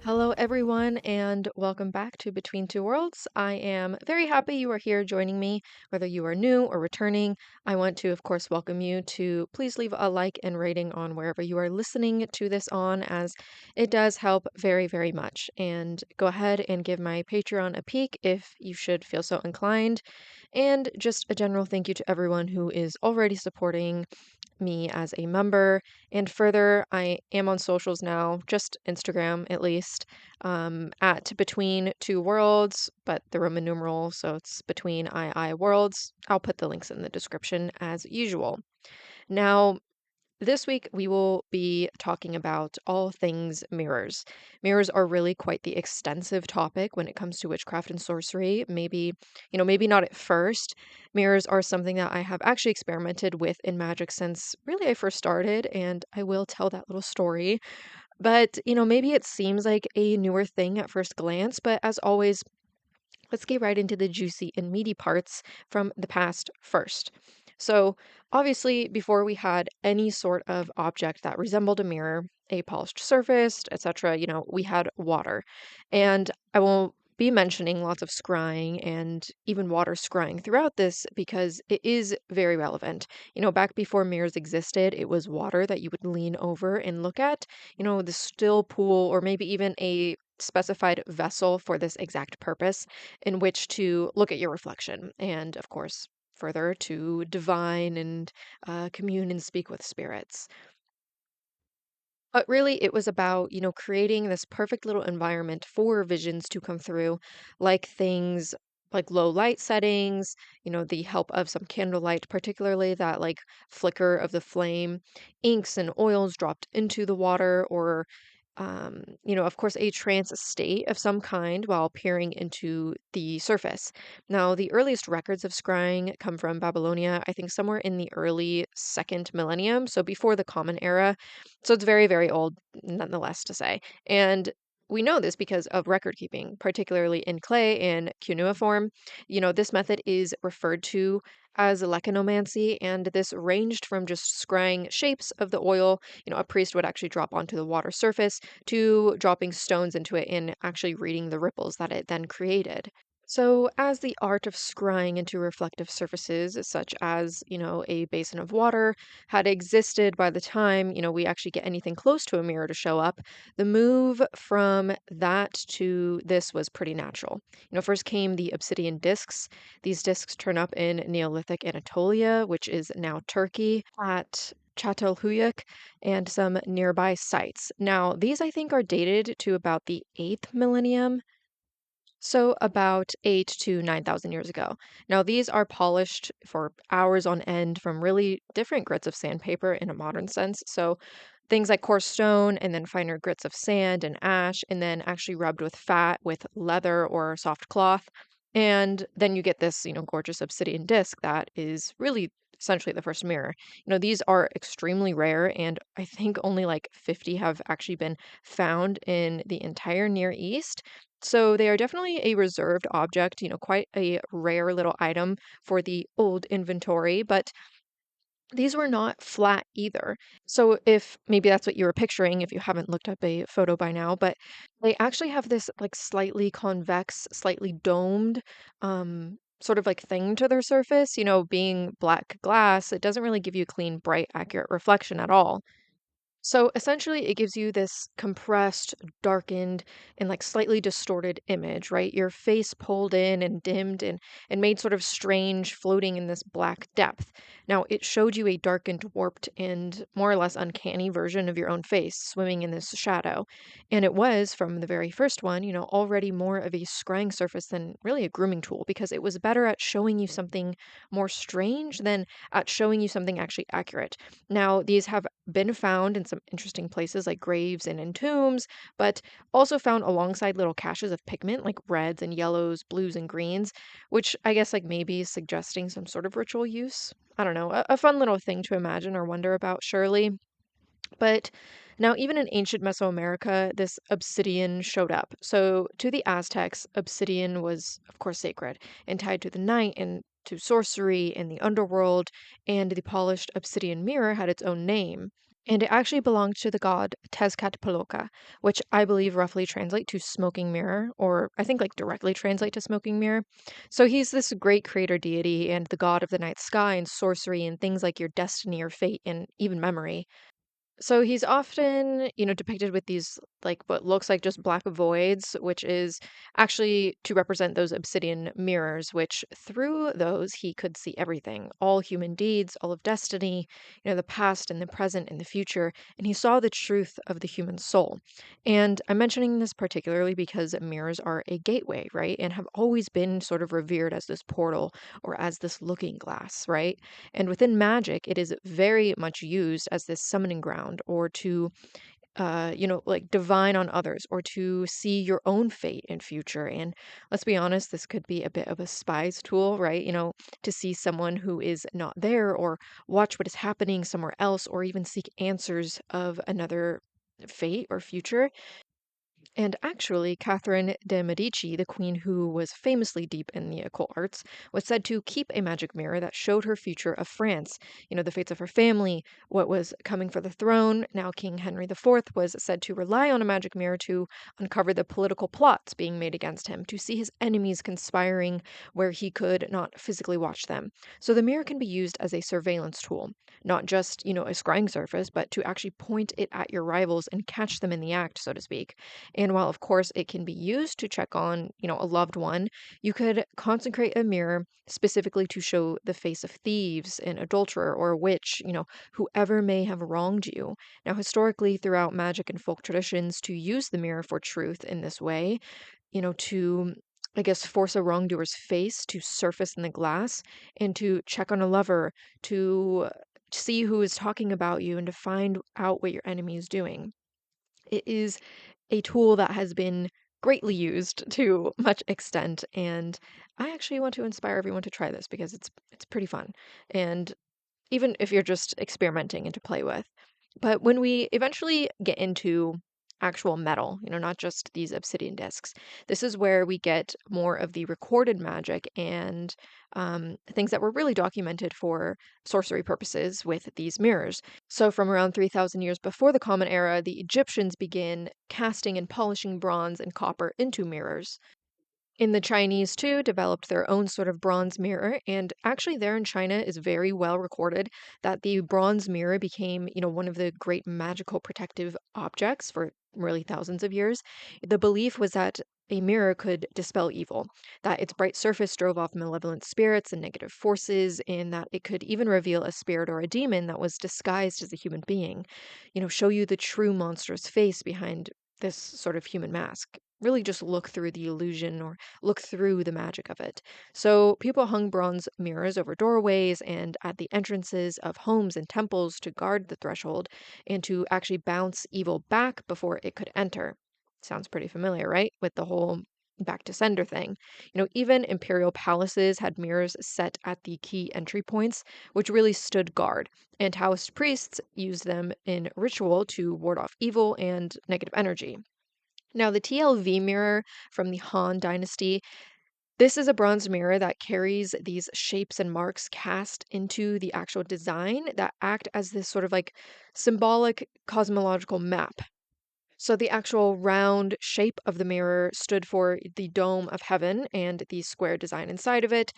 Hello, everyone, and welcome back to Between Two Worlds. I am very happy you are here joining me. Whether you are new or returning, I want to, of course, welcome you to please leave a like and rating on wherever you are listening to this on, as it does help very, very much. And go ahead and give my Patreon a peek if you should feel so inclined. And just a general thank you to everyone who is already supporting me as a member. And further, I am on socials now, just Instagram at least, at Between Two Worlds, but the Roman numeral, so it's Between II Worlds. I'll put the links in the description as usual. Now, this week, we will be talking about all things mirrors. Mirrors are really quite the extensive topic when it comes to witchcraft and sorcery. Maybe not at first. Mirrors are something that I have actually experimented with in magic since really I first started, and I will tell that little story. But, maybe it seems like a newer thing at first glance, but as always, let's get right into the juicy and meaty parts from the past first. So, obviously, before we had any sort of object that resembled a mirror, a polished surface, etc., we had water. And I won't be mentioning lots of scrying and even water scrying throughout this because it is very relevant. Back before mirrors existed, it was water that you would lean over and look at, the still pool or maybe even a specified vessel for this exact purpose in which to look at your reflection and, of course, further to divine and commune and speak with spirits. But really, it was about, creating this perfect little environment for visions to come through, like things like low light settings, the help of some candlelight, particularly that like flicker of the flame, inks and oils dropped into the water, or of course, a trance state of some kind while peering into the surface. Now, the earliest records of scrying come from Babylonia, I think somewhere in the early second millennium, so before the Common Era. So it's very, very old, nonetheless, to say. And we know this because of record keeping, particularly in clay and cuneiform. This method is referred to as lecanomancy, and this ranged from just scrying shapes of the oil, a priest would actually drop onto the water surface, to dropping stones into it and actually reading the ripples that it then created. So, as the art of scrying into reflective surfaces, such as, a basin of water, had existed by the time, we actually get anything close to a mirror to show up, the move from that to this was pretty natural. First came the obsidian discs. These discs turn up in Neolithic Anatolia, which is now Turkey, at Çatalhöyük and some nearby sites. Now, these I think are dated to about the 8th millennium, so about 8 to 9,000 years ago. Now, these are polished for hours on end from really different grits of sandpaper in a modern sense. So things like coarse stone and then finer grits of sand and ash, and then actually rubbed with fat, with leather or soft cloth. And then you get this, gorgeous obsidian disc that is really essentially the first mirror. These are extremely rare, and I think only like 50 have actually been found in the entire Near East. So they are definitely a reserved object, quite a rare little item for the old inventory, but these were not flat either. So if maybe that's what you were picturing, if you haven't looked up a photo by now, but they actually have this like slightly convex, slightly domed, sort of like thing to their surface. Being black glass, it doesn't really give you a clean, bright, accurate reflection at all. So essentially, it gives you this compressed, darkened, and like slightly distorted image, right? Your face pulled in and dimmed and made sort of strange, floating in this black depth. Now, it showed you a darkened, warped, and more or less uncanny version of your own face swimming in this shadow. And it was, from the very first one, already more of a scrying surface than really a grooming tool because it was better at showing you something more strange than at showing you something actually accurate. Now, these have been found in some interesting places like graves and in tombs, but also found alongside little caches of pigment like reds and yellows, blues and greens, which I guess like maybe is suggesting some sort of ritual use. I don't know, a fun little thing to imagine or wonder about, surely. But now, even in ancient Mesoamerica, this obsidian showed up. So, to the Aztecs, obsidian was, of course, sacred and tied to the night and to sorcery and the underworld, and the polished obsidian mirror had its own name. And it actually belonged to the god Tezcatlipoca, which I believe roughly translate to smoking mirror, or I think like directly translate to smoking mirror. So he's this great creator deity and the god of the night sky and sorcery and things like your destiny or fate and even memory. So he's often, depicted with these like what looks like just black voids, which is actually to represent those obsidian mirrors, which through those he could see everything, all human deeds, all of destiny, the past and the present and the future, and he saw the truth of the human soul. And I'm mentioning this particularly because mirrors are a gateway, right? And have always been sort of revered as this portal or as this looking glass, right? And within magic, it is very much used as this summoning ground or to, like divine on others or to see your own fate and future. And let's be honest, this could be a bit of a spy's tool, right? To see someone who is not there or watch what is happening somewhere else or even seek answers of another fate or future. And actually, Catherine de' Medici, the queen who was famously deep in the occult arts, was said to keep a magic mirror that showed her future of France, the fates of her family, what was coming for the throne. Now, King Henry IV was said to rely on a magic mirror to uncover the political plots being made against him, to see his enemies conspiring where he could not physically watch them. So the mirror can be used as a surveillance tool, not just, a scrying surface, but to actually point it at your rivals and catch them in the act, so to speak. And while, of course, it can be used to check on, a loved one, you could consecrate a mirror specifically to show the face of thieves, an adulterer, or a witch, whoever may have wronged you. Now, historically, throughout magic and folk traditions, to use the mirror for truth in this way, to I guess force a wrongdoer's face to surface in the glass and to check on a lover, to see who is talking about you and to find out what your enemy is doing. It is a tool that has been greatly used to much extent, and I actually want to inspire everyone to try this because it's pretty fun. And even if you're just experimenting and to play with. But when we eventually get into actual metal, not just these obsidian discs, this is where we get more of the recorded magic and things that were really documented for sorcery purposes with these mirrors. So, from around 3,000 years before the Common Era, the Egyptians began casting and polishing bronze and copper into mirrors. In the Chinese too, developed their own sort of bronze mirror, and actually there in China is very well recorded that the bronze mirror became, one of the great magical protective objects for really thousands of years. The belief was that a mirror could dispel evil, that its bright surface drove off malevolent spirits and negative forces, and that it could even reveal a spirit or a demon that was disguised as a human being, show you the true monstrous face behind this sort of human mask. Really just look through the illusion or look through the magic of it. So people hung bronze mirrors over doorways and at the entrances of homes and temples to guard the threshold and to actually bounce evil back before it could enter. Sounds pretty familiar, right? With the whole back to sender thing. Even imperial palaces had mirrors set at the key entry points, which really stood guard. And Taoist priests used them in ritual to ward off evil and negative energy. Now, the TLV mirror from the Han Dynasty, this is a bronze mirror that carries these shapes and marks cast into the actual design that act as this sort of like symbolic cosmological map. So the actual round shape of the mirror stood for the dome of heaven, and the square design inside of it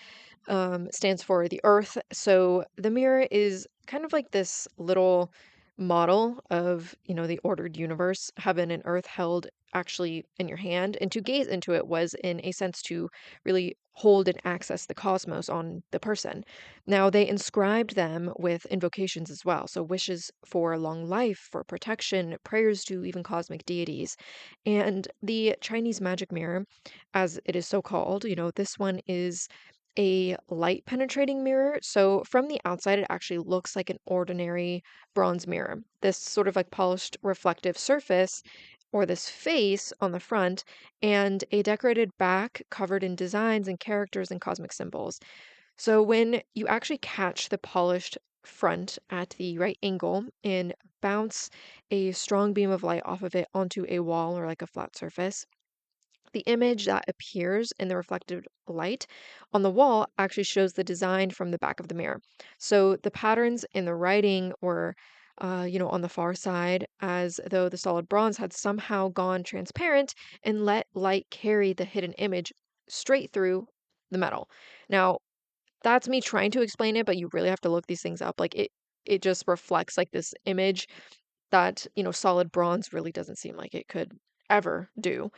stands for the earth. So the mirror is kind of like this little model of, the ordered universe, heaven and earth held actually in your hand. And to gaze into it was, in a sense, to really hold and access the cosmos on the person. Now, they inscribed them with invocations as well. So, wishes for long life, for protection, prayers to even cosmic deities. And the Chinese magic mirror, as it is so called, this one is a light penetrating mirror. So from the outside, it actually looks like an ordinary bronze mirror. This sort of like polished reflective surface or this face on the front and a decorated back covered in designs and characters and cosmic symbols. So when you actually catch the polished front at the right angle and bounce a strong beam of light off of it onto a wall or like a flat surface, the image that appears in the reflected light on the wall actually shows the design from the back of the mirror. So the patterns in the writing or on the far side, as though the solid bronze had somehow gone transparent and let light carry the hidden image straight through the metal. Now, that's me trying to explain it, but you really have to look these things up. Like it just reflects like this image that, solid bronze really doesn't seem like it could ever do.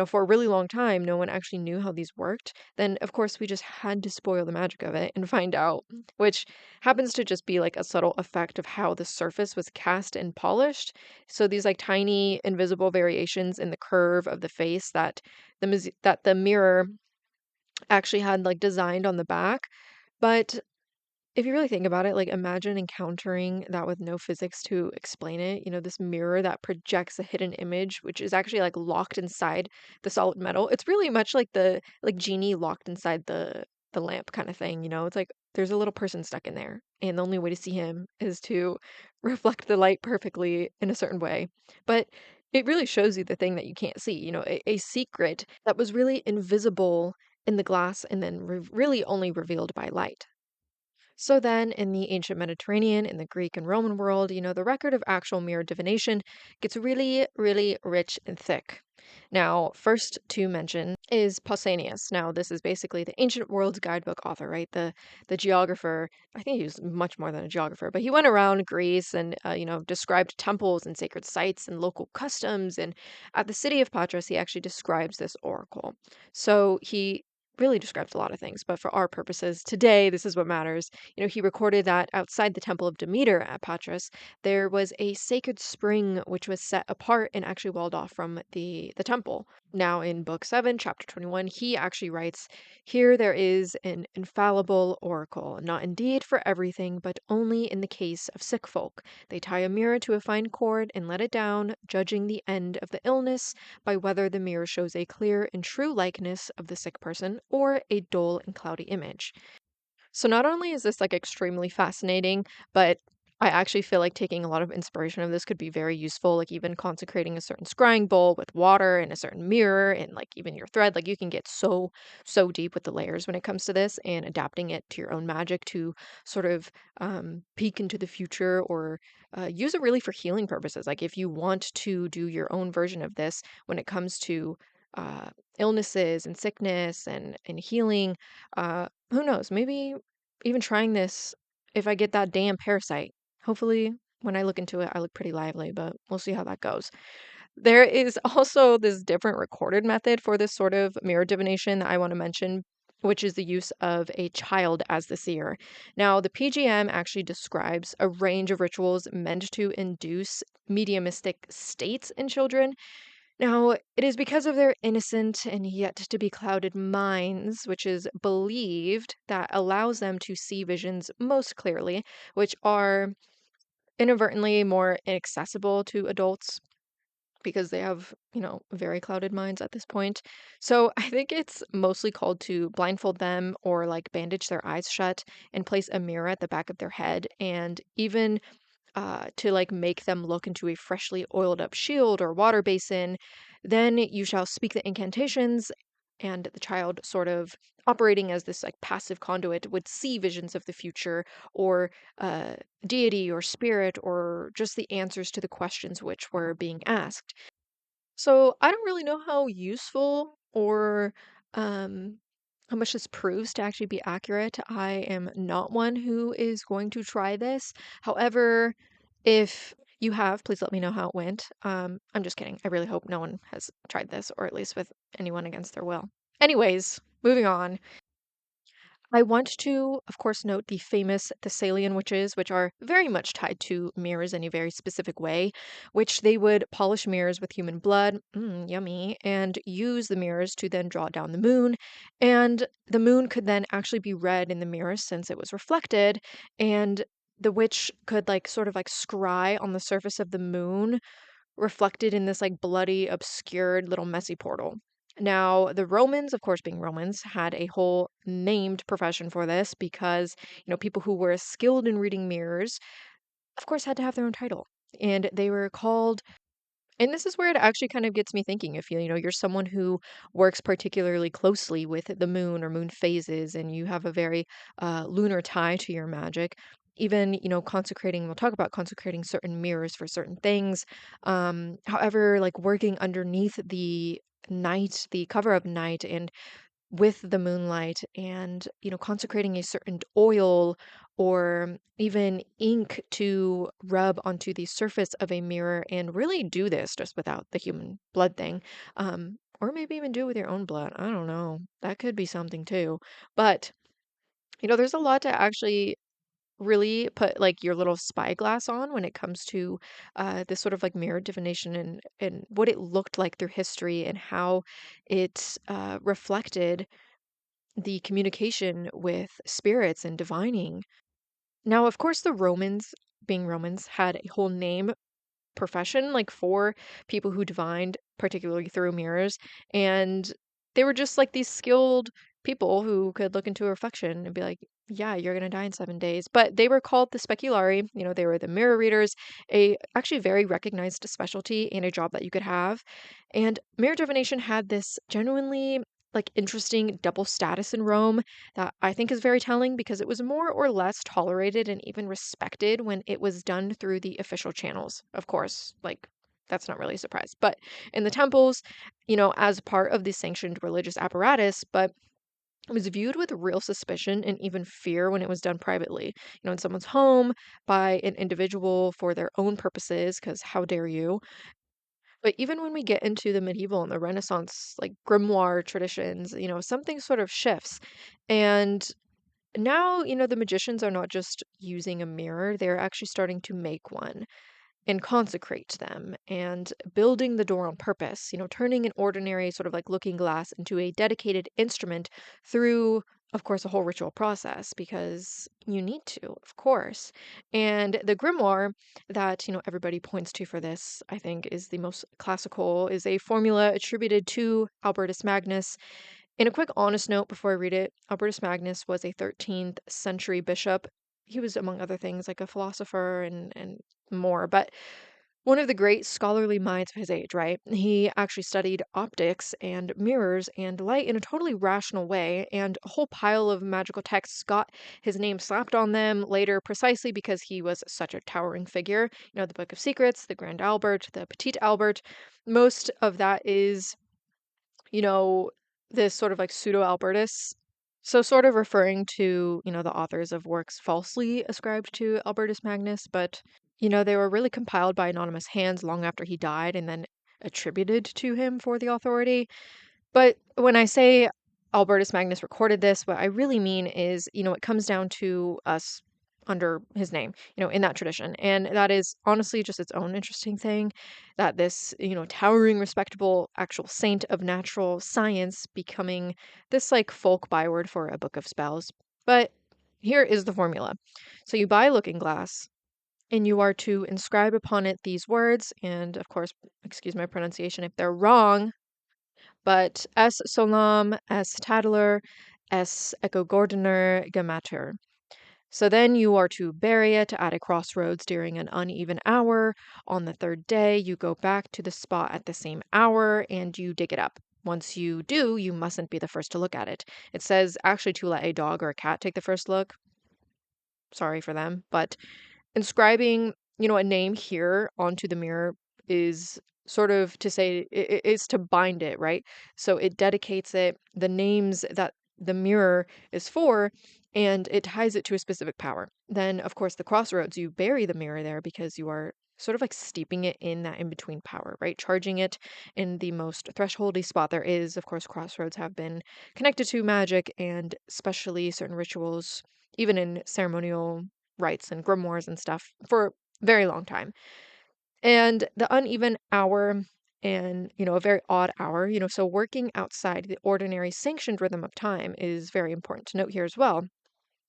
For a really long time, no one actually knew how these worked. Then, of course, we just had to spoil the magic of it and find out, which happens to just be like a subtle effect of how the surface was cast and polished. So these like tiny invisible variations in the curve of the face that the mirror actually had like designed on the back. But if you really think about it, like imagine encountering that with no physics to explain it. This mirror that projects a hidden image, which is actually like locked inside the solid metal. It's really much like the like genie locked inside the lamp kind of thing. It's like there's a little person stuck in there, and the only way to see him is to reflect the light perfectly in a certain way. But it really shows you the thing that you can't see, a secret that was really invisible in the glass and then really only revealed by light. So then, in the ancient Mediterranean, in the Greek and Roman world, the record of actual mirror divination gets really, really rich and thick. Now, first to mention is Pausanias. Now, this is basically the ancient world's guidebook author, right? The geographer. I think he was much more than a geographer, but he went around Greece and described temples and sacred sites and local customs. And at the city of Patras, he actually describes this oracle. So he really describes a lot of things, but for our purposes today, this is what matters. He recorded that outside the temple of Demeter at Patras, there was a sacred spring which was set apart and actually walled off from the temple. Now, in Book 7, Chapter 21, he actually writes, "Here there is an infallible oracle, not indeed for everything, but only in the case of sick folk. They tie a mirror to a fine cord and let it down, judging the end of the illness by whether the mirror shows a clear and true likeness of the sick person or a dull and cloudy image." So not only is this like extremely fascinating, but I actually feel like taking a lot of inspiration of this could be very useful, like even consecrating a certain scrying bowl with water and a certain mirror and like even your thread. Like you can get so deep with the layers when it comes to this and adapting it to your own magic to sort of peek into the future or use it really for healing purposes. Like if you want to do your own version of this when it comes to uh, illnesses and sickness and healing, who knows? Maybe even trying this if I get that damn parasite. Hopefully, when I look into it, I look pretty lively, but we'll see how that goes. There is also this different recorded method for this sort of mirror divination that I want to mention, which is the use of a child as the seer. Now, the PGM actually describes a range of rituals meant to induce mediumistic states in children. Now, it is because of their innocent and yet to be clouded minds, which is believed, that allows them to see visions most clearly, which are inadvertently more inaccessible to adults because they have, very clouded minds at this point. So I think it's mostly called to blindfold them or like bandage their eyes shut and place a mirror at the back of their head and even to like make them look into a freshly oiled up shield or water basin. Then you shall speak the incantations, and the child, sort of operating as this like passive conduit, would see visions of the future or uh, deity or spirit or just the answers to the questions which were being asked. So I don't really know how useful or um, how much this proves to actually be accurate. I am not one who is going to try this. However, if you have, please let me know how it went. I'm just kidding. I really hope no one has tried this, or at least with anyone against their will. Anyways, moving on. I want to, of course, note the famous Thessalian witches, which are very much tied to mirrors in a very specific way, which they would polish mirrors with human blood, yummy, and use the mirrors to then draw down the moon. And the moon could then actually be read in the mirror since it was reflected, and the witch could like sort of like scry on the surface of the moon reflected in this like bloody, obscured little messy portal. Now, the Romans, of course, being Romans, had a whole named profession for this because, people who were skilled in reading mirrors, of course, had to have their own title. And they were called, and this is where it actually kind of gets me thinking if you're someone who works particularly closely with the moon or moon phases and you have a very lunar tie to your magic, even, consecrating, we'll talk about consecrating certain mirrors for certain things. However, like working underneath the cover of night and with the moonlight and, consecrating a certain oil or even ink to rub onto the surface of a mirror and really do this just without the human blood thing. Or maybe even do it with your own blood. I don't know. That could be something too. But, there's a lot to actually really put like your little spyglass on when it comes to this sort of like mirror divination and what it looked like through history and how it reflected the communication with spirits and divining. Now, of course, the Romans, being Romans, had a whole name profession like for people who divined, particularly through mirrors, and they were just like these skilled people who could look into a reflection and be like, yeah, you're going to die in 7 days. But they were called the speculari. They were the mirror readers, a actually very recognized specialty and a job that you could have. And mirror divination had this genuinely like interesting double status in Rome that I think is very telling because it was more or less tolerated and even respected when it was done through the official channels. Of course, like that's not really a surprise, but in the temples, as part of the sanctioned religious apparatus, but it was viewed with real suspicion and even fear when it was done privately, in someone's home by an individual for their own purposes, because how dare you? But even when we get into the medieval and the Renaissance, like grimoire traditions, something sort of shifts. And now, the magicians are not just using a mirror, they're actually starting to make one and consecrate them and building the door on purpose, turning an ordinary sort of like looking glass into a dedicated instrument through, of course, a whole ritual process because you need to, of course. And the grimoire that, everybody points to for this, I think, is the most classical, is a formula attributed to Albertus Magnus. In a quick honest note before I read it, Albertus Magnus was a 13th century bishop. He was, among other things, like a philosopher and more, but one of the great scholarly minds of his age, right? He actually studied optics and mirrors and light in a totally rational way, and a whole pile of magical texts got his name slapped on them later precisely because he was such a towering figure. The Book of Secrets, the Grand Albert, the Petit Albert. Most of that is, you know, this sort of like pseudo Albertus. So, sort of referring to, the authors of works falsely ascribed to Albertus Magnus, but, they were really compiled by anonymous hands long after he died and then attributed to him for the authority. But when I say Albertus Magnus recorded this, what I really mean is, it comes down to us under his name, in that tradition. And that is honestly just its own interesting thing that this, towering, respectable actual saint of natural science becoming this like folk byword for a book of spells. But here is the formula. So you buy a looking glass and you are to inscribe upon it these words, and of course, excuse my pronunciation if they're wrong, but S solam, S tattler, S echo gordoner gematur. So then you are to bury it at a crossroads during an uneven hour. On the third day, you go back to the spot at the same hour and you dig it up. Once you do, you mustn't be the first to look at it. It says actually to let a dog or a cat take the first look. Sorry for them, but inscribing, a name here onto the mirror is sort of to say is to bind it, right? So it dedicates it, the names that the mirror is for, and it ties it to a specific power. Then, of course, the crossroads, you bury the mirror there because you are sort of like steeping it in that in between power, right? Charging it in the most thresholdy spot there is. Of course, crossroads have been connected to magic and especially certain rituals, even in ceremonial rites and grimoires and stuff for a very long time. And the uneven hour and, a very odd hour, so working outside the ordinary sanctioned rhythm of time is very important to note here as well.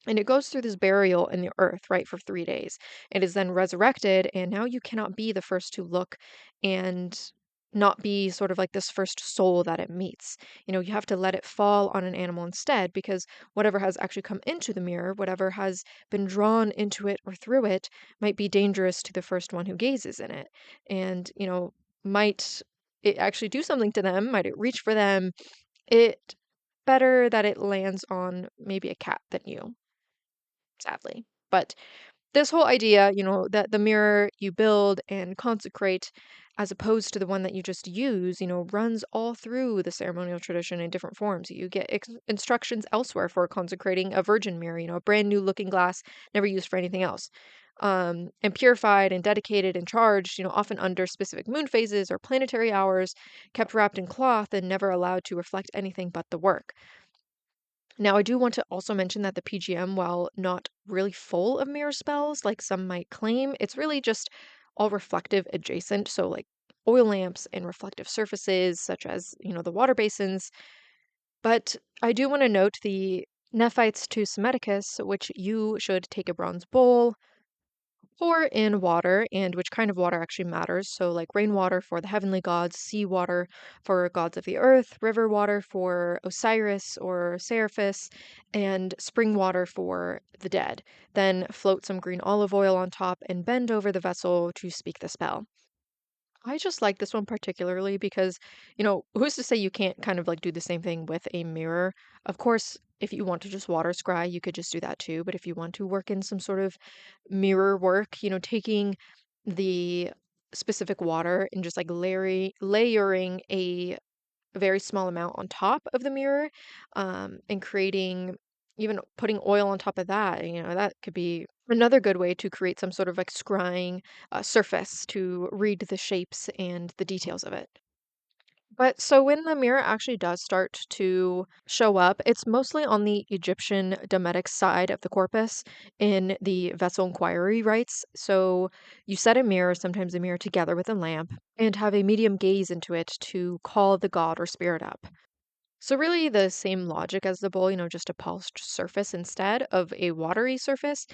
And it goes through this burial in the earth, right, for 3 days. It is then resurrected, and now you cannot be the first to look and not be sort of like this first soul that it meets. You have to let it fall on an animal instead, because whatever has actually come into the mirror, whatever has been drawn into it or through it, might be dangerous to the first one who gazes in it. And, might it actually do something to them? Might it reach for them? It better that it lands on maybe a cat than you, sadly. But this whole idea, that the mirror you build and consecrate as opposed to the one that you just use, runs all through the ceremonial tradition in different forms. You get instructions elsewhere for consecrating a virgin mirror, a brand new looking glass, never used for anything else. And purified and dedicated and charged, often under specific moon phases or planetary hours, kept wrapped in cloth and never allowed to reflect anything but the work. Now, I do want to also mention that the PGM, while not really full of mirror spells like some might claim, it's really just all reflective adjacent. So, like oil lamps and reflective surfaces, such as, the water basins. But I do want to note the Nephites to Semiticus, which you should take a bronze bowl, pour in water, and which kind of water actually matters. So, like rainwater for the heavenly gods, sea water for gods of the earth, river water for Osiris or Seraphis, and spring water for the dead. Then float some green olive oil on top and bend over the vessel to speak the spell. I just like this one particularly because, who's to say you can't kind of like do the same thing with a mirror? Of course, if you want to just water scry, you could just do that too. But if you want to work in some sort of mirror work, taking the specific water and just like layering a very small amount on top of the mirror, and creating, even putting oil on top of that, that could be another good way to create some sort of like scrying surface to read the shapes and the details of it. But so when the mirror actually does start to show up, it's mostly on the Egyptian Dometic side of the corpus in the vessel inquiry rites. So you set a mirror, sometimes a mirror together with a lamp, and have a medium gaze into it to call the god or spirit up. So really the same logic as the bowl, just a polished surface instead of a watery surface.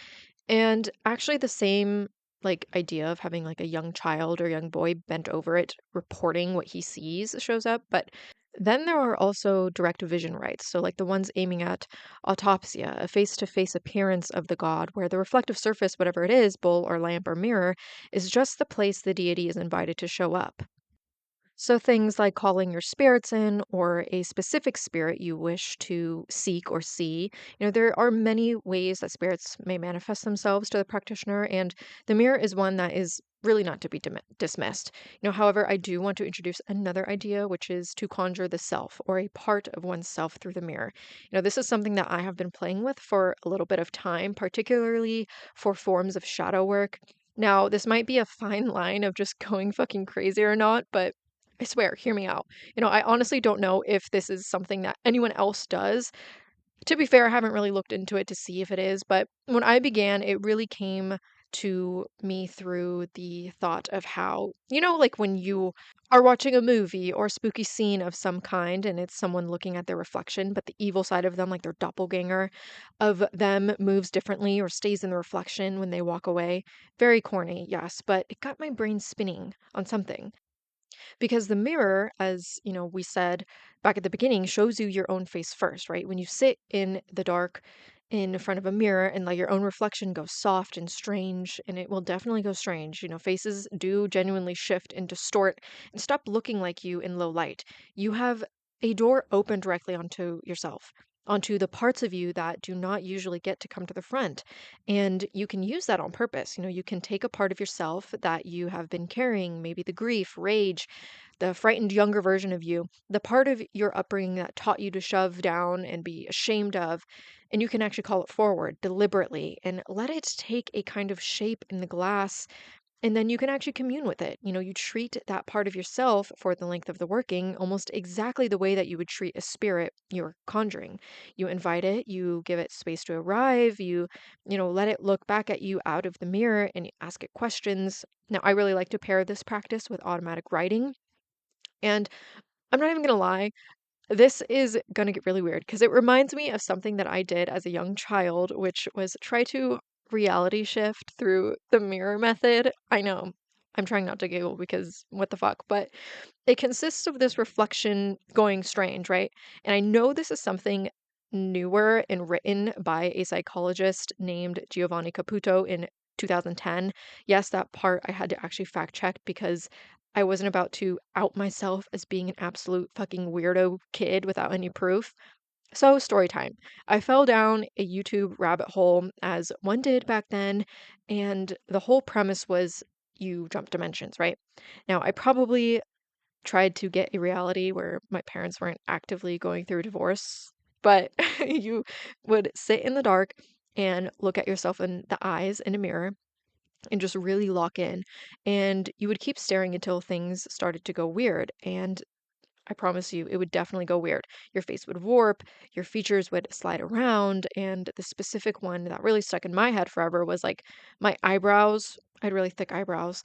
And actually the same like idea of having like a young child or young boy bent over it reporting what he sees shows up. But then there are also direct vision rites. So like the ones aiming at autopsia, a face-to-face appearance of the god where the reflective surface, whatever it is, bowl or lamp or mirror, is just the place the deity is invited to show up. So things like calling your spirits in or a specific spirit you wish to seek or see, there are many ways that spirits may manifest themselves to the practitioner, and the mirror is one that is really not to be dismissed. However, I do want to introduce another idea, which is to conjure the self or a part of oneself through the mirror. This is something that I have been playing with for a little bit of time, particularly for forms of shadow work. Now, this might be a fine line of just going fucking crazy or not, but I swear, hear me out. I honestly don't know if this is something that anyone else does. To be fair, I haven't really looked into it to see if it is, but when I began, it really came to me through the thought of how, like when you are watching a movie or spooky scene of some kind and it's someone looking at their reflection, but the evil side of them, like their doppelganger of them, moves differently or stays in the reflection when they walk away. Very corny, yes, but it got my brain spinning on something. Because the mirror, as we said back at the beginning, shows you your own face first, right? When you sit in the dark in front of a mirror and like your own reflection goes soft and strange, and it will definitely go strange. Faces do genuinely shift and distort and stop looking like you in low light. You have a door open directly onto yourself, onto the parts of you that do not usually get to come to the front. And you can use that on purpose. You can take a part of yourself that you have been carrying, maybe the grief, rage, the frightened younger version of you, the part of your upbringing that taught you to shove down and be ashamed of, and you can actually call it forward deliberately and let it take a kind of shape in the glass. And then you can actually commune with it. You treat that part of yourself for the length of the working almost exactly the way that you would treat a spirit you're conjuring. You invite it, you give it space to arrive, let it look back at you out of the mirror and you ask it questions. Now, I really like to pair this practice with automatic writing. And I'm not even gonna lie, this is gonna get really weird because it reminds me of something that I did as a young child, which was try to reality shift through the mirror method. I know, I'm trying not to giggle because what the fuck, but it consists of this reflection going strange, right? And I know this is something newer and written by a psychologist named Giovanni Caputo in 2010. Yes, that part I had to actually fact check because I wasn't about to out myself as being an absolute fucking weirdo kid without any proof. So, story time. I fell down a YouTube rabbit hole as one did back then, and the whole premise was you jump dimensions, right? Now, I probably tried to get a reality where my parents weren't actively going through a divorce, but you would sit in the dark and look at yourself in the eyes in a mirror and just really lock in. And you would keep staring until things started to go weird. And I promise you, it would definitely go weird. Your face would warp, your features would slide around, and the specific one that really stuck in my head forever was like my eyebrows. I had really thick eyebrows.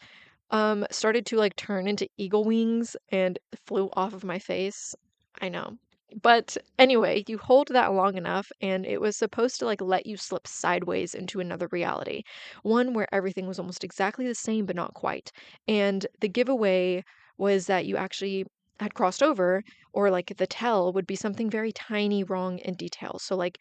Started to like turn into eagle wings and flew off of my face. I know. But anyway, you hold that long enough, and it was supposed to like let you slip sideways into another reality, one where everything was almost exactly the same, but not quite. And the giveaway was that you actually had crossed over, or like the tell would be something very tiny wrong in detail. So, like,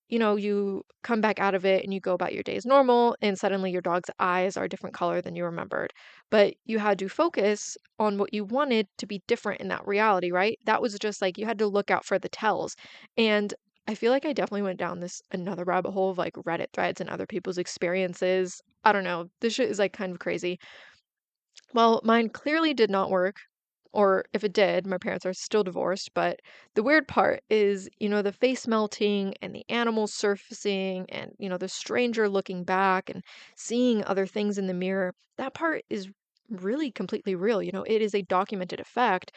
you come back out of it and you go about your day as normal, and suddenly your dog's eyes are a different color than you remembered. But you had to focus on what you wanted to be different in that reality, right? That was just like you had to look out for the tells. And I feel like I definitely went down this another rabbit hole of like Reddit threads and other people's experiences. I don't know. This shit is like kind of crazy. Well, mine clearly did not work, or if it did, my parents are still divorced. But the weird part is, the face melting and the animals surfacing and, the stranger looking back and seeing other things in the mirror. That part is really completely real. It is a documented effect.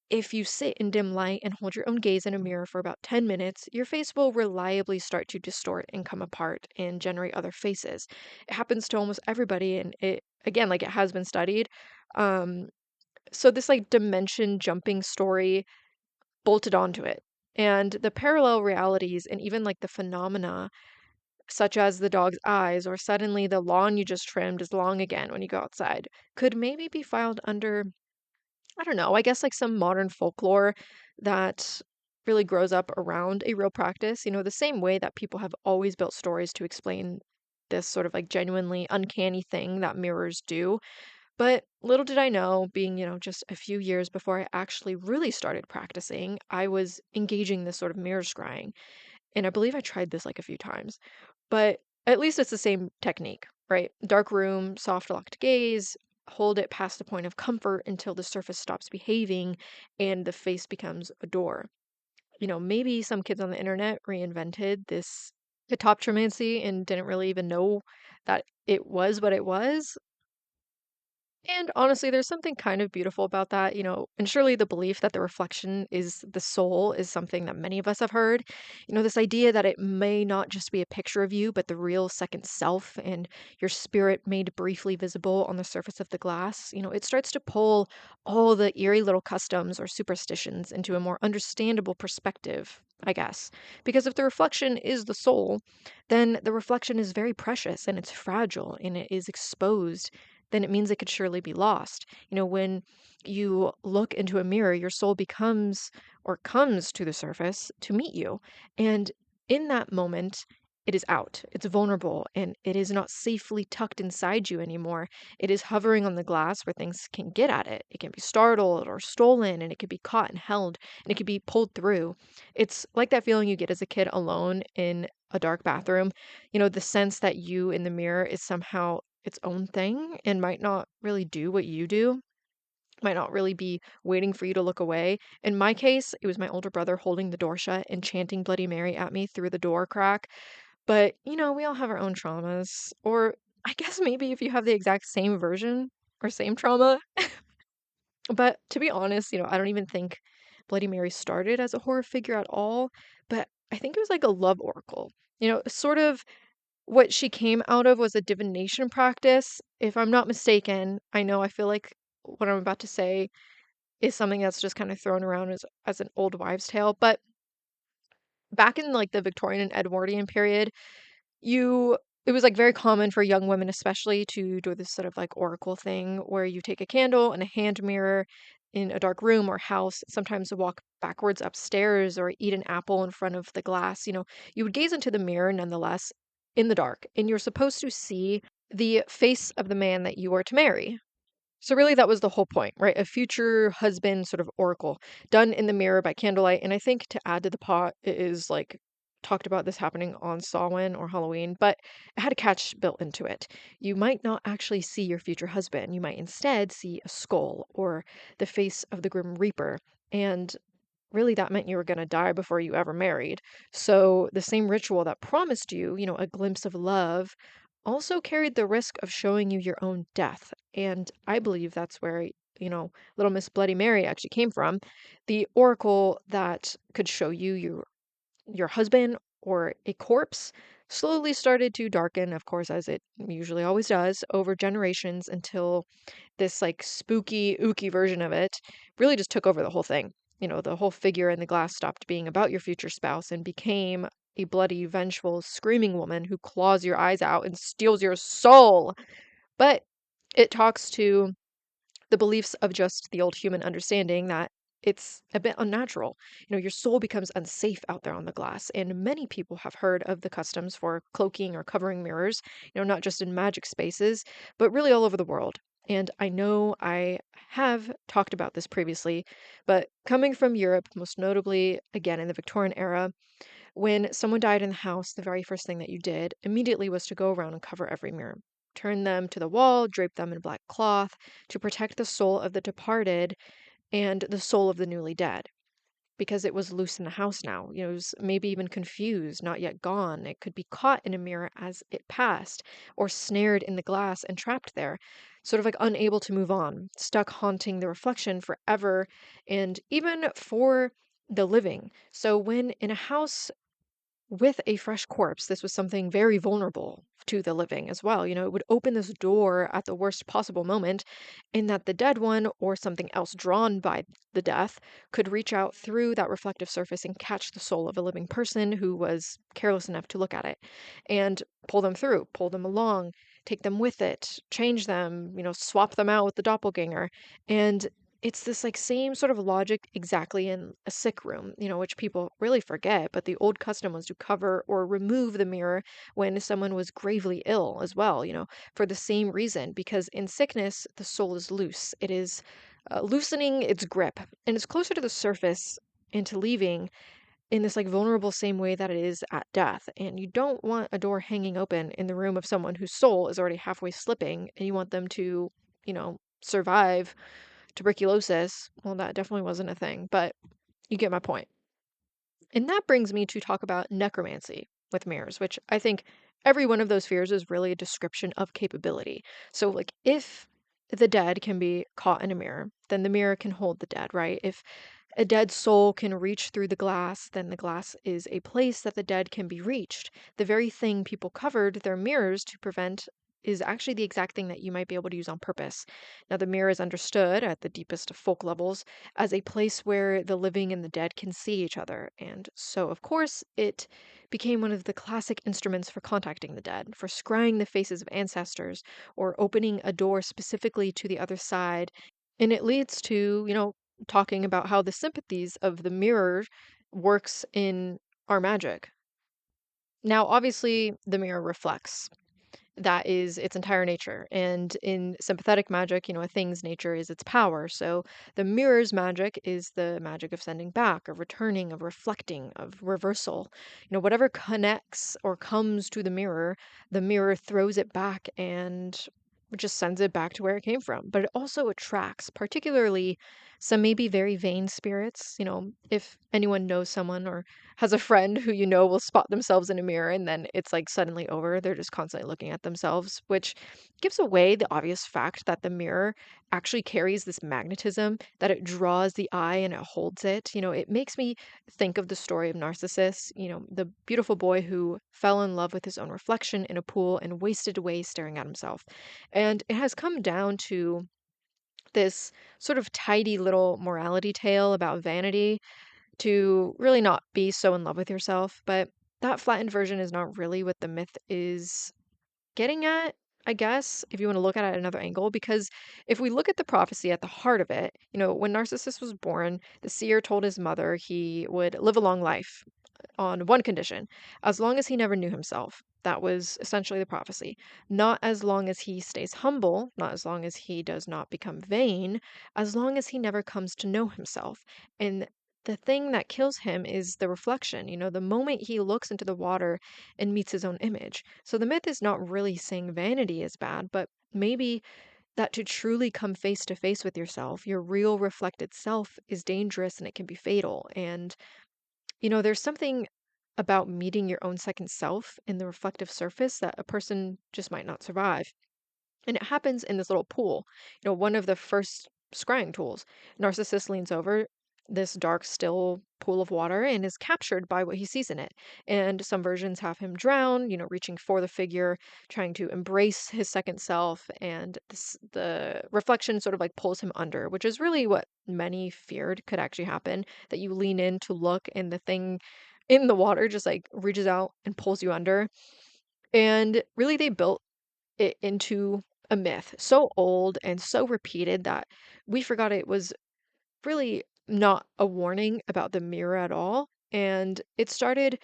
If you sit in dim light and hold your own gaze in a mirror for about 10 minutes, your face will reliably start to distort and come apart and generate other faces. It happens to almost everybody, and again, like it has been studied. Um, so this like dimension jumping story bolted onto it. And the parallel realities and even like the phenomena, such as the dog's eyes or suddenly the lawn you just trimmed is long again when you go outside, could maybe be filed under, I don't know, I guess like some modern folklore that really grows up around a real practice, the same way that people have always built stories to explain this sort of like genuinely uncanny thing that mirrors do. But little did I know, being, just a few years before I actually really started practicing, I was engaging this sort of mirror scrying. And I believe I tried this like a few times. But at least it's the same technique, right? Dark room, soft locked gaze, hold it past the point of comfort until the surface stops behaving and the face becomes a door. Maybe some kids on the internet reinvented this catoptromancy and didn't really even know that it was what it was. And honestly, there's something kind of beautiful about that, and surely the belief that the reflection is the soul is something that many of us have heard. This idea that it may not just be a picture of you, but the real second self and your spirit made briefly visible on the surface of the glass. It starts to pull all the eerie little customs or superstitions into a more understandable perspective, I guess. Because if the reflection is the soul, then the reflection is very precious and it's fragile and it is exposed, then it means it could surely be lost. When you look into a mirror, your soul becomes or comes to the surface to meet you. And in that moment, it is out, it's vulnerable, and it is not safely tucked inside you anymore. It is hovering on the glass where things can get at it. It can be startled or stolen, and it can be caught and held, and it can be pulled through. It's like that feeling you get as a kid alone in a dark bathroom. The sense that you in the mirror is somehow its own thing and might not really do what you do, might not really be waiting for you to look away. In my case, it was my older brother holding the door shut and chanting Bloody Mary at me through the door crack. But, we all have our own traumas. Or I guess maybe if you have the exact same version or same trauma. But to be honest, I don't even think Bloody Mary started as a horror figure at all. But I think it was like a love oracle. Sort of what she came out of was a divination practice, if I'm not mistaken. I feel like what I'm about to say is something that's just kind of thrown around as an old wives' tale, but back in like the Victorian and Edwardian period, you it was like very common for young women especially to do this sort of like oracle thing where you take a candle and a hand mirror in a dark room or house, sometimes walk backwards upstairs or eat an apple in front of the glass. You would gaze into the mirror nonetheless in the dark, and you're supposed to see the face of the man that you are to marry. So really that was the whole point, right? A future husband sort of oracle done in the mirror by candlelight. And I think to add to the pot, it is like talked about this happening on Samhain or Halloween, but it had a catch built into it. You might not actually see your future husband. You might instead see a skull or the face of the Grim Reaper. And really that meant you were going to die before you ever married. So the same ritual that promised you, a glimpse of love, also carried the risk of showing you your own death. And I believe that's where, Little Miss Bloody Mary actually came from. The oracle that could show you your husband or a corpse slowly started to darken, of course, as it usually always does, over generations until this like spooky, ooky version of it really just took over the whole thing. The whole figure in the glass stopped being about your future spouse and became a bloody, vengeful, screaming woman who claws your eyes out and steals your soul. But it talks to the beliefs of just the old human understanding that it's a bit unnatural. Your soul becomes unsafe out there on the glass, and many people have heard of the customs for cloaking or covering mirrors, not just in magic spaces, but really all over the world. And I know I have talked about this previously, but coming from Europe, most notably again in the Victorian era, when someone died in the house, the very first thing that you did immediately was to go around and cover every mirror. Turn them to the wall, drape them in black cloth to protect the soul of the departed and the soul of the newly dead. Because it was loose in the house now. It was maybe even confused, not yet gone. It could be caught in a mirror as it passed, or snared in the glass and trapped there, sort of like unable to move on, stuck haunting the reflection forever, and even for the living. So when in a house with a fresh corpse, this was something very vulnerable to the living as well. It would open this door at the worst possible moment, in that the dead one or something else drawn by the death could reach out through that reflective surface and catch the soul of a living person who was careless enough to look at it and pull them through, pull them along, take them with it, change them, swap them out with the doppelganger. And it's this like same sort of logic exactly in a sick room, which people really forget, but the old custom was to cover or remove the mirror when someone was gravely ill as well, for the same reason, because in sickness, the soul is loose. It is loosening its grip and it's closer to the surface and to leaving in this like vulnerable same way that it is at death. And you don't want a door hanging open in the room of someone whose soul is already halfway slipping and you want them to, survive tuberculosis. Well, that definitely wasn't a thing, but you get my point. And that brings me to talk about necromancy with mirrors, which I think every one of those spheres is really a description of capability. So, like, if the dead can be caught in a mirror, then the mirror can hold the dead, right? If a dead soul can reach through the glass, then the glass is a place that the dead can be reached. The very thing people covered their mirrors to prevent is actually the exact thing that you might be able to use on purpose. Now, the mirror is understood at the deepest of folk levels as a place where the living and the dead can see each other. And so, of course, it became one of the classic instruments for contacting the dead, for scrying the faces of ancestors, or opening a door specifically to the other side. And it leads to, talking about how the sympathies of the mirror works in our magic. Now, obviously, the mirror reflects. That is its entire nature. And in sympathetic magic, a thing's nature is its power. So the mirror's magic is the magic of sending back, of returning, of reflecting, of reversal. Whatever connects or comes to the mirror throws it back and just sends it back to where it came from. But it also attracts, particularly some maybe very vain spirits. If anyone knows someone or has a friend who will spot themselves in a mirror and then it's like suddenly over. They're just constantly looking at themselves, which gives away the obvious fact that the mirror actually carries this magnetism, that it draws the eye and it holds it. It makes me think of the story of Narcissus, the beautiful boy who fell in love with his own reflection in a pool and wasted away staring at himself. And it has come down to this sort of tidy little morality tale about vanity to really not be so in love with yourself. But that flattened version is not really what the myth is getting at, I guess, if you want to look at it at another angle. Because if we look at the prophecy at the heart of it, when Narcissus was born, the seer told his mother he would live a long life. on one condition, as long as he never knew himself. That was essentially the prophecy. Not as long as he stays humble, not as long as he does not become vain, as long as he never comes to know himself. And the thing that kills him is the reflection, the moment he looks into the water and meets his own image. So the myth is not really saying vanity is bad, but maybe that to truly come face to face with yourself, your real reflected self, is dangerous and it can be fatal. And there's something about meeting your own second self in the reflective surface that a person just might not survive. And it happens in this little pool. One of the first scrying tools. Narcissus leans over this dark, still pool of water and is captured by what he sees in it. And some versions have him drown, reaching for the figure, trying to embrace his second self. And the reflection sort of like pulls him under, which is really what many feared could actually happen, that you lean in to look and the thing in the water just like reaches out and pulls you under. And really, they built it into a myth so old and so repeated that we forgot it was really not a warning about the mirror at all. And it started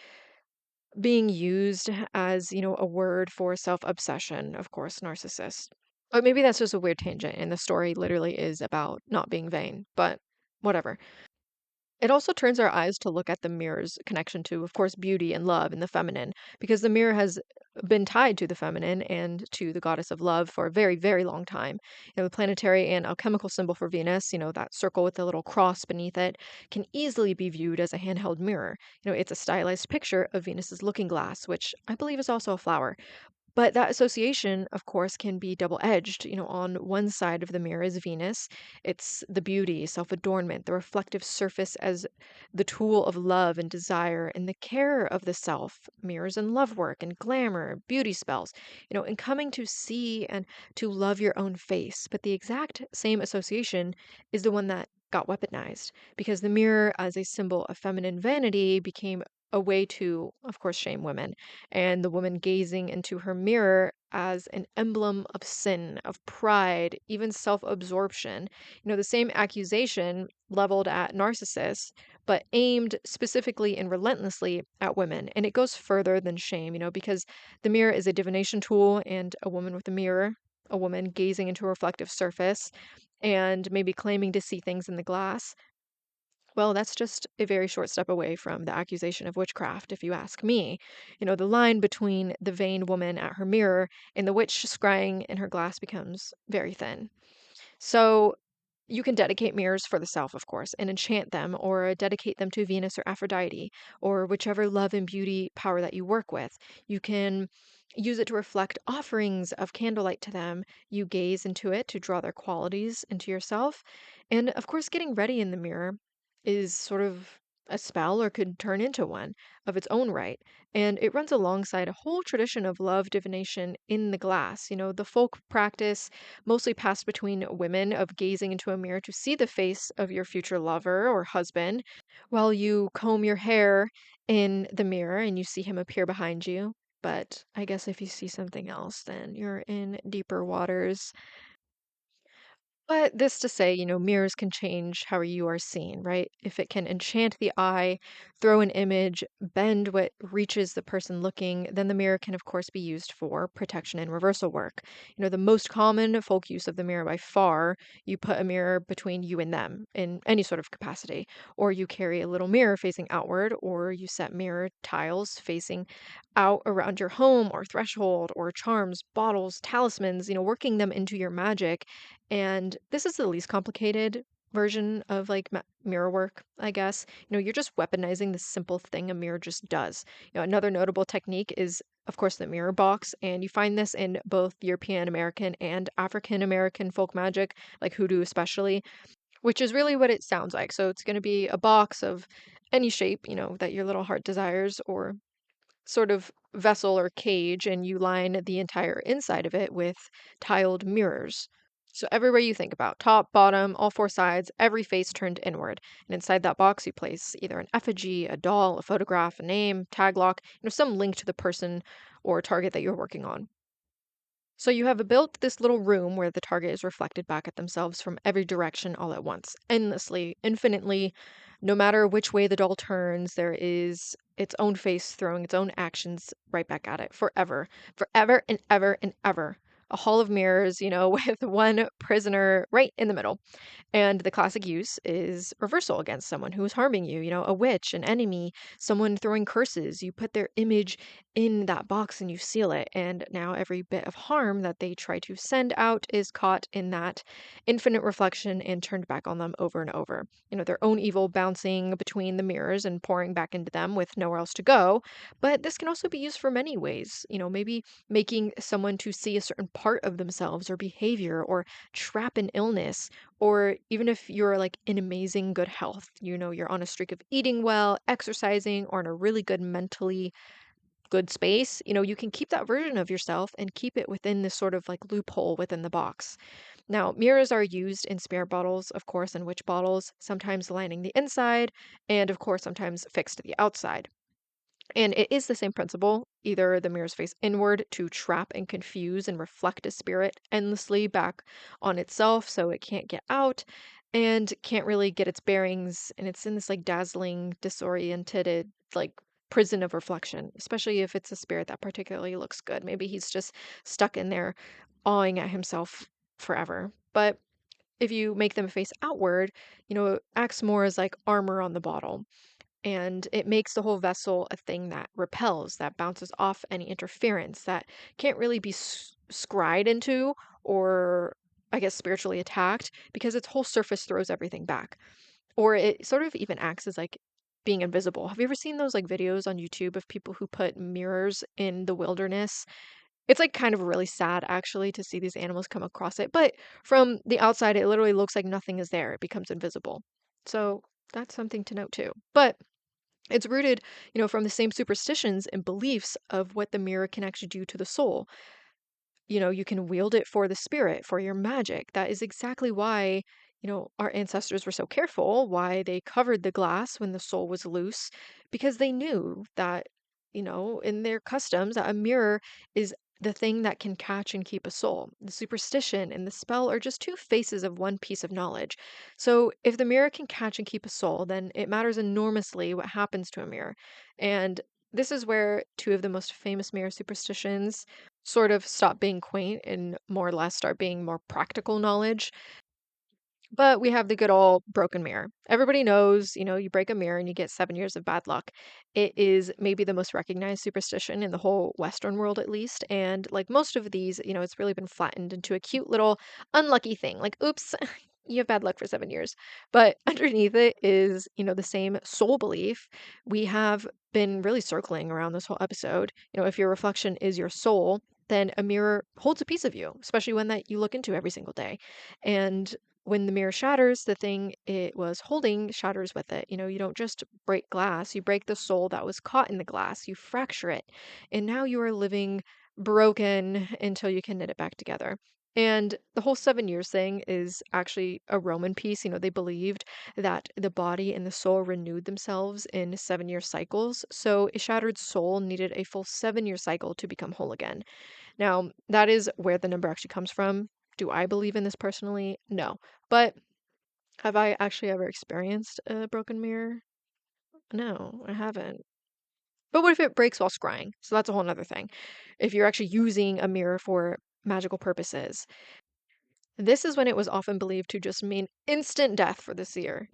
being used as, a word for self-obsession, of course, narcissist. But maybe that's just a weird tangent, and the story literally is about not being vain, but whatever. It also turns our eyes to look at the mirror's connection to, of course, beauty and love and the feminine, because the mirror has been tied to the feminine and to the goddess of love for a very, very long time. The planetary and alchemical symbol for Venus, that circle with the little cross beneath it, can easily be viewed as a handheld mirror. It's a stylized picture of Venus's looking glass, which I believe is also a flower. But that association, of course, can be double edged. On one side of the mirror is Venus. It's the beauty, self adornment, the reflective surface as the tool of love and desire, and the care of the self, mirrors and love work and glamour, beauty spells, and coming to see and to love your own face. But the exact same association is the one that got weaponized because the mirror, as a symbol of feminine vanity, became a way to, of course, shame women, and the woman gazing into her mirror as an emblem of sin, of pride, even self absorption. The same accusation leveled at narcissists, but aimed specifically and relentlessly at women. And it goes further than shame, because the mirror is a divination tool, and a woman with a mirror, a woman gazing into a reflective surface, and maybe claiming to see things in the glass, well, that's just a very short step away from the accusation of witchcraft, if you ask me. The line between the vain woman at her mirror and the witch scrying in her glass becomes very thin. So you can dedicate mirrors for the self, of course, and enchant them, or dedicate them to Venus or Aphrodite, or whichever love and beauty power that you work with. You can use it to reflect offerings of candlelight to them. You gaze into it to draw their qualities into yourself. And of course, getting ready in the mirror is sort of a spell or could turn into one of its own right. And it runs alongside a whole tradition of love divination in the glass. The folk practice mostly passed between women of gazing into a mirror to see the face of your future lover or husband while you comb your hair in the mirror and you see him appear behind you. But I guess if you see something else, then you're in deeper waters. But this to say, mirrors can change how you are seen, right? If it can enchant the eye, throw an image, bend what reaches the person looking, then the mirror can, of course, be used for protection and reversal work. The most common folk use of the mirror by far, you put a mirror between you and them in any sort of capacity, or you carry a little mirror facing outward, or you set mirror tiles facing out around your home or threshold, or charms, bottles, talismans, working them into your magic. And this is the least complicated version of like mirror work, I guess. You're just weaponizing this simple thing a mirror just does. Another notable technique is, of course, the mirror box, and you find this in both European American and African American folk magic, like hoodoo especially, which is really what it sounds like. So it's going to be a box of any shape, that your little heart desires, or sort of vessel or cage, and you line the entire inside of it with tiled mirrors. So everywhere you think about, top, bottom, all four sides, every face turned inward. And inside that box, you place either an effigy, a doll, a photograph, a name, tag lock, some link to the person or target that you're working on. So you have built this little room where the target is reflected back at themselves from every direction all at once, endlessly, infinitely. No matter which way the doll turns, there is its own face throwing its own actions right back at it forever, forever and ever and ever. A hall of mirrors, with one prisoner right in the middle. And the classic use is reversal against someone who is harming you, a witch, an enemy, someone throwing curses. You put their image in that box and you seal it. And now every bit of harm that they try to send out is caught in that infinite reflection and turned back on them over and over. Their own evil bouncing between the mirrors and pouring back into them with nowhere else to go. But this can also be used for many ways. Maybe making someone to see a certain part of themselves or behavior or trap an illness, or even if you're like in amazing good health, you're on a streak of eating well, exercising, or in a really good mentally good space, you can keep that version of yourself and keep it within this sort of like loophole within the box. Now, mirrors are used in spirit bottles, of course, and witch bottles, sometimes lining the inside, and of course, sometimes fixed to the outside. And it is the same principle. Either the mirrors face inward to trap and confuse and reflect a spirit endlessly back on itself so it can't get out and can't really get its bearings. And it's in this like dazzling, disoriented, like prison of reflection, especially if it's a spirit that particularly looks good. Maybe he's just stuck in there awing at himself forever. But if you make them face outward, it acts more as like armor on the bottle, and it makes the whole vessel a thing that repels, that bounces off any interference, that can't really be scryed into or, I guess, spiritually attacked because its whole surface throws everything back. Or it sort of even acts as like being invisible. Have you ever seen those like videos on YouTube of people who put mirrors in the wilderness? It's like kind of really sad actually to see these animals come across it, but from the outside, it literally looks like nothing is there. It becomes invisible. So that's something to note too. But it's rooted, from the same superstitions and beliefs of what the mirror can actually do to the soul. You can wield it for the spirit, for your magic. That is exactly why, our ancestors were so careful, why they covered the glass when the soul was loose, because they knew that, in their customs, that a mirror is the thing that can catch and keep a soul. The superstition and the spell are just two faces of one piece of knowledge. So if the mirror can catch and keep a soul, then it matters enormously what happens to a mirror. And this is where two of the most famous mirror superstitions sort of stop being quaint and more or less start being more practical knowledge. But we have the good old broken mirror. Everybody knows, you break a mirror and you get 7 years of bad luck. It is maybe the most recognized superstition in the whole Western world, at least. And like most of these, it's really been flattened into a cute little unlucky thing. Like, oops, you have bad luck for 7 years. But underneath it is, the same soul belief. We have been really circling around this whole episode. If your reflection is your soul, then a mirror holds a piece of you, especially one that you look into every single day. And when the mirror shatters, the thing it was holding shatters with it. You don't just break glass, you break the soul that was caught in the glass, you fracture it. And now you are living broken until you can knit it back together. And the whole 7 years thing is actually a Roman piece. They believed that the body and the soul renewed themselves in 7 year cycles. So a shattered soul needed a full 7 year cycle to become whole again. Now, that is where the number actually comes from. Do I believe in this personally? No. But have I actually ever experienced a broken mirror? No, I haven't. But what if it breaks while scrying? So that's a whole nother thing. If you're actually using a mirror for magical purposes, this is when it was often believed to just mean instant death for the seer,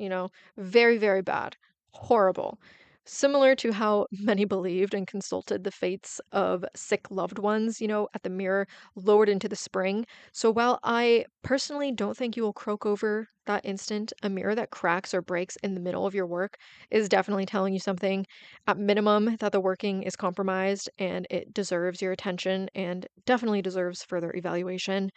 very, very bad, horrible. Similar to how many believed and consulted the fates of sick loved ones, at the mirror lowered into the spring. So while I personally don't think you will croak over that instant, a mirror that cracks or breaks in the middle of your work is definitely telling you something. At minimum, that the working is compromised and it deserves your attention and definitely deserves further evaluation.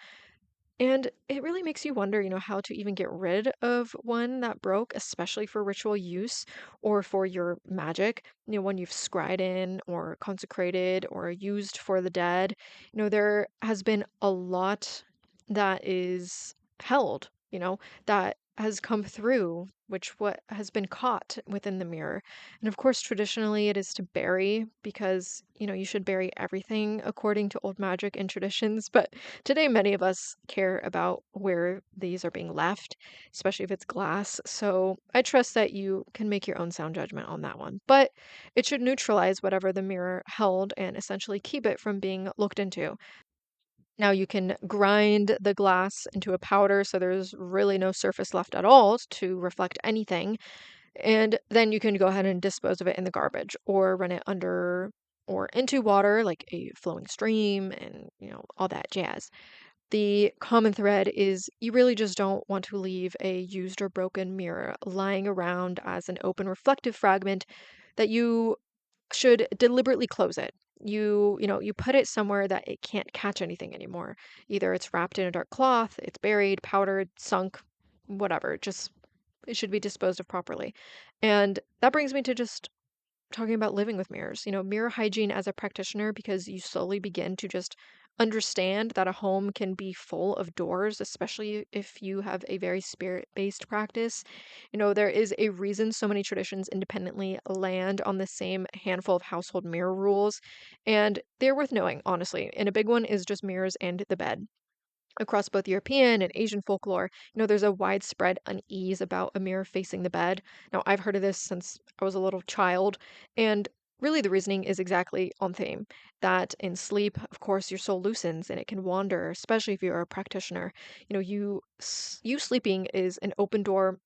And it really makes you wonder, how to even get rid of one that broke, especially for ritual use or for your magic, one you've scried in or consecrated or used for the dead. There has been a lot that is held, that has come through, which what has been caught within the mirror. And of course, traditionally it is to bury because, you should bury everything according to old magic and traditions. But today, many of us care about where these are being left, especially if it's glass. So I trust that you can make your own sound judgment on that one. But it should neutralize whatever the mirror held and essentially keep it from being looked into. Now you can grind the glass into a powder so there's really no surface left at all to reflect anything. And then you can go ahead and dispose of it in the garbage or run it under or into water like a flowing stream and, all that jazz. The common thread is you really just don't want to leave a used or broken mirror lying around as an open reflective fragment that you should deliberately close it. You put it somewhere that it can't catch anything anymore. Either it's wrapped in a dark cloth, it's buried, powdered, sunk, whatever. Just it should be disposed of properly. And that brings me to just talking about living with mirrors. Mirror hygiene as a practitioner because you slowly begin to just understand that a home can be full of doors, especially if you have a very spirit-based practice. There is a reason so many traditions independently land on the same handful of household mirror rules, and they're worth knowing, honestly. And a big one is just mirrors and the bed. Across both European and Asian folklore, there's a widespread unease about a mirror facing the bed. Now, I've heard of this since I was a little child, and really the reasoning is exactly on theme. That in sleep, of course, your soul loosens and it can wander, especially if you're a practitioner. You sleeping is an open door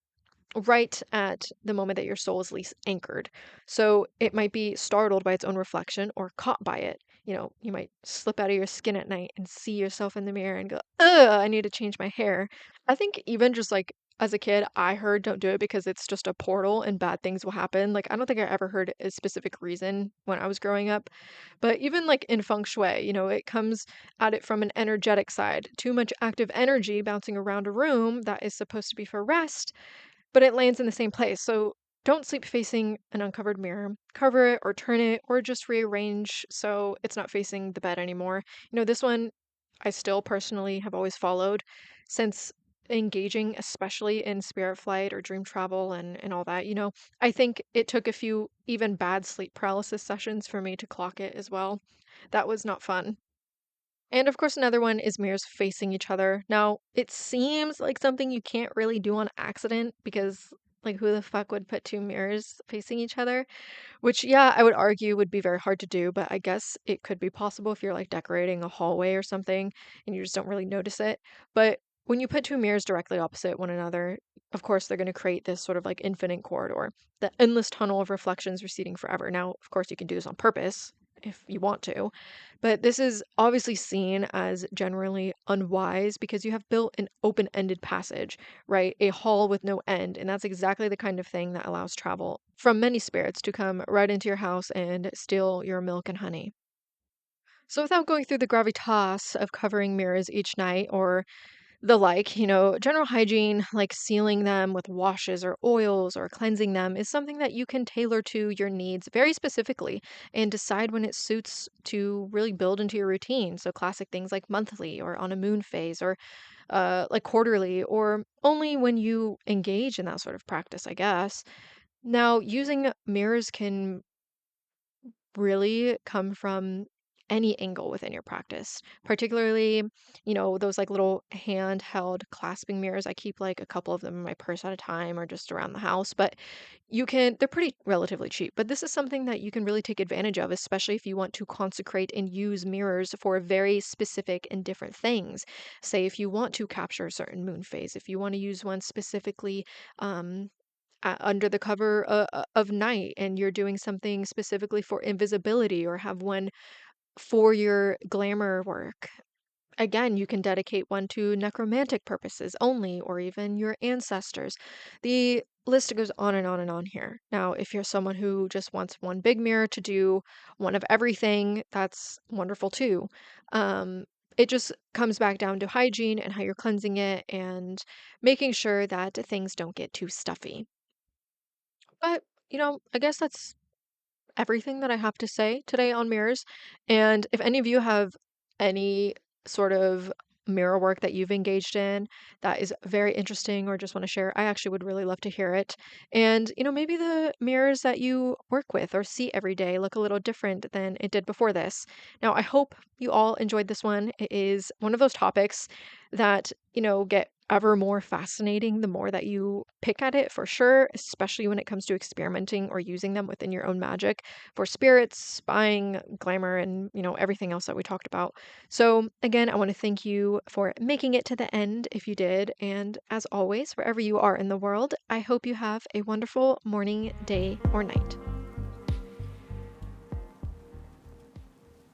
right at the moment that your soul is least anchored. So it might be startled by its own reflection or caught by it. You might slip out of your skin at night and see yourself in the mirror and go, ugh, I need to change my hair. I think even just like as a kid, I heard don't do it because it's just a portal and bad things will happen. Like, I don't think I ever heard a specific reason when I was growing up. But even like in feng shui, it comes at it from an energetic side. Too much active energy bouncing around a room that is supposed to be for rest but it lands in the same place. So don't sleep facing an uncovered mirror. Cover it or turn it or just rearrange so it's not facing the bed anymore. This one I still personally have always followed since engaging, especially in spirit flight or dream travel and all that. I think it took a few even bad sleep paralysis sessions for me to clock it as well. That was not fun. And of course, another one is mirrors facing each other. Now, it seems like something you can't really do on accident because, like, who the fuck would put two mirrors facing each other? Which, yeah, I would argue would be very hard to do, but I guess it could be possible if you're like decorating a hallway or something and you just don't really notice it. But when you put two mirrors directly opposite one another, of course, they're going to create this sort of like infinite corridor, the endless tunnel of reflections receding forever. Now, of course, you can do this on purpose if you want to, but this is obviously seen as generally unwise because you have built an open ended passage, right? A hall with no end. And that's exactly the kind of thing that allows travel from many spirits to come right into your house and steal your milk and honey. So, without going through the gravitas of covering mirrors each night or the like, general hygiene, like sealing them with washes or oils or cleansing them, is something that you can tailor to your needs very specifically and decide when it suits to really build into your routine. So, classic things like monthly or on a moon phase or like quarterly or only when you engage in that sort of practice, I guess. Now, using mirrors can really come from any angle within your practice, particularly, those like little handheld clasping mirrors. I keep like a couple of them in my purse at a time or just around the house, but they're pretty relatively cheap. But this is something that you can really take advantage of, especially if you want to consecrate and use mirrors for very specific and different things. Say, if you want to capture a certain moon phase, if you want to use one specifically, um, under the cover of night and you're doing something specifically for invisibility or have one for your glamour work. Again, you can dedicate one to necromantic purposes only, or even your ancestors. The list goes on and on and on here. Now, if you're someone who just wants one big mirror to do one of everything, that's wonderful too. It just comes back down to hygiene and how you're cleansing it and making sure that things don't get too stuffy. But, I guess that's everything that I have to say today on mirrors. And if any of you have any sort of mirror work that you've engaged in that is very interesting or just want to share, I actually would really love to hear it. And, maybe the mirrors that you work with or see every day look a little different than it did before this. Now, I hope you all enjoyed this one. It is one of those topics that, get ever more fascinating the more that you pick at it for sure, especially when it comes to experimenting or using them within your own magic for spirits, spying, glamour, and, everything else that we talked about. So, again, I want to thank you for making it to the end if you did. And as always, wherever you are in the world, I hope you have a wonderful morning, day, or night.